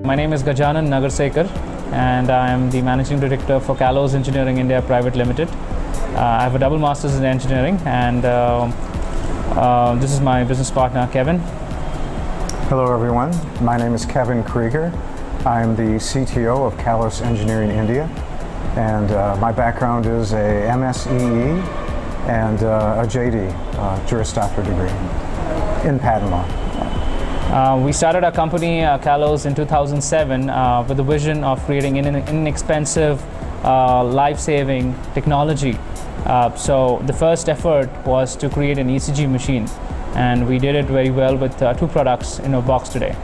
My name is Gajanan Nagarkar and I am the Managing Director for Kallows Engineering India Private Limited. I have a double Masters in Engineering and this is my business partner Kevin. Hello everyone, my name is Kevin Kreger. I am the CTO of Kallows Engineering India and my background is a MSEE and a JD, Juris Doctor degree in patent law. We started our company, Kallows, in 2007 with the vision of creating an inexpensive, life-saving technology. So the first effort was to create an ECG machine, and we did it very well with two products in our box today.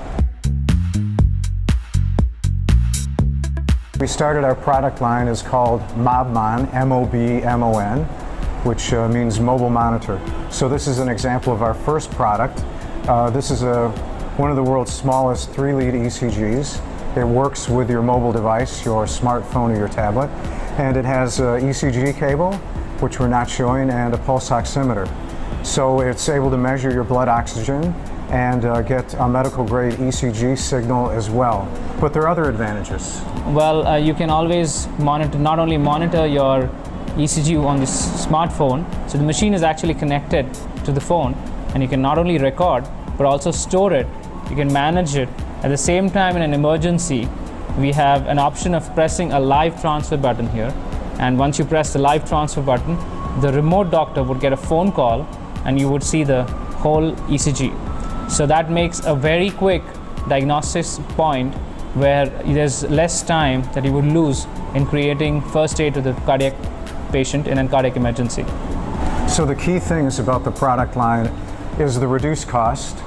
We started our product line is called Mobmon, M-O-B-M-O-N, which means mobile monitor. So this is an example of our first product. This is one of the world's smallest 3-lead ECGs. It works with your mobile device, your smartphone or your tablet, and it has an ECG cable, which we're not showing, and a pulse oximeter. So it's able to measure your blood oxygen and get a medical-grade ECG signal as well. But there are other advantages. Well, you can always not only monitor your ECG on this smartphone, so the machine is actually connected to the phone, and you can not only record, but also store it. You can manage it. At the same time, in an emergency, we have an option of pressing a live transfer button here. And once you press the live transfer button, the remote doctor would get a phone call and you would see the whole ECG. So that makes a very quick diagnostics point where there's less time that you would lose in creating first aid to the cardiac patient in a cardiac emergency. So the key things about the product line is the reduced cost,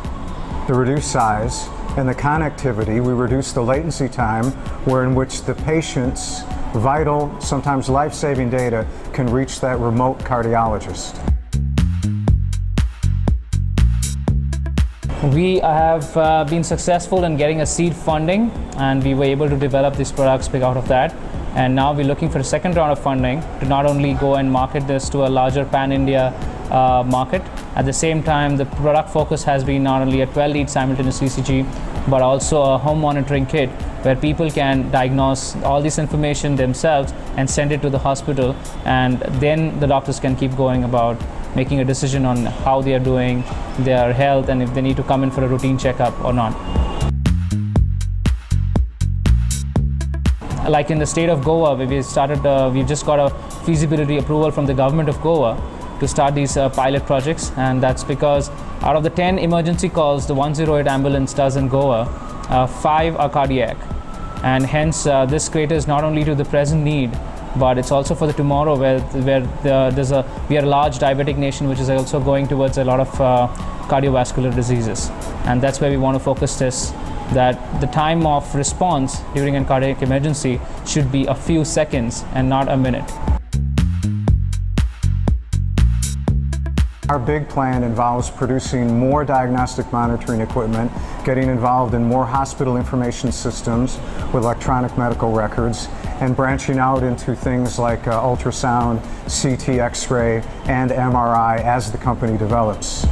the reduced size, and the connectivity. We reduce the latency time in which the patient's vital, sometimes life-saving data can reach that remote cardiologist. We have been successful in getting a seed funding, and we were able to develop these products out of that. And now we're looking for a second round of funding to not only go and market this to a larger pan-India market. At the same time, the product focus has been not only a 12-lead simultaneous ECG, but also a home monitoring kit where people can diagnose all this information themselves and send it to the hospital, and then the doctors can keep going about making a decision on how they are doing, their health, and if they need to come in for a routine checkup or not. Like in the state of Goa, we've just got a feasibility approval from the government of Goa to start these pilot projects, and that's because out of the 10 emergency calls the 108 ambulance does in Goa, 5 are cardiac, and hence this caters not only to the present need, but it's also for the tomorrow where we are a large diabetic nation which is also going towards a lot of cardiovascular diseases, and that's where we want to focus this, that the time of response during a cardiac emergency should be a few seconds and not a minute. Our big plan involves producing more diagnostic monitoring equipment, getting involved in more hospital information systems with electronic medical records, and branching out into things like ultrasound, CT, X-ray, and MRI as the company develops.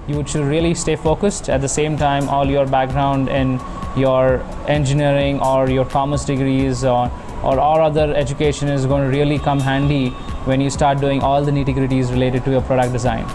You should really stay focused. At the same time, all your background in your engineering or your commerce degrees or all other education is going to really come handy when you start doing all the nitty-gritties related to your product design.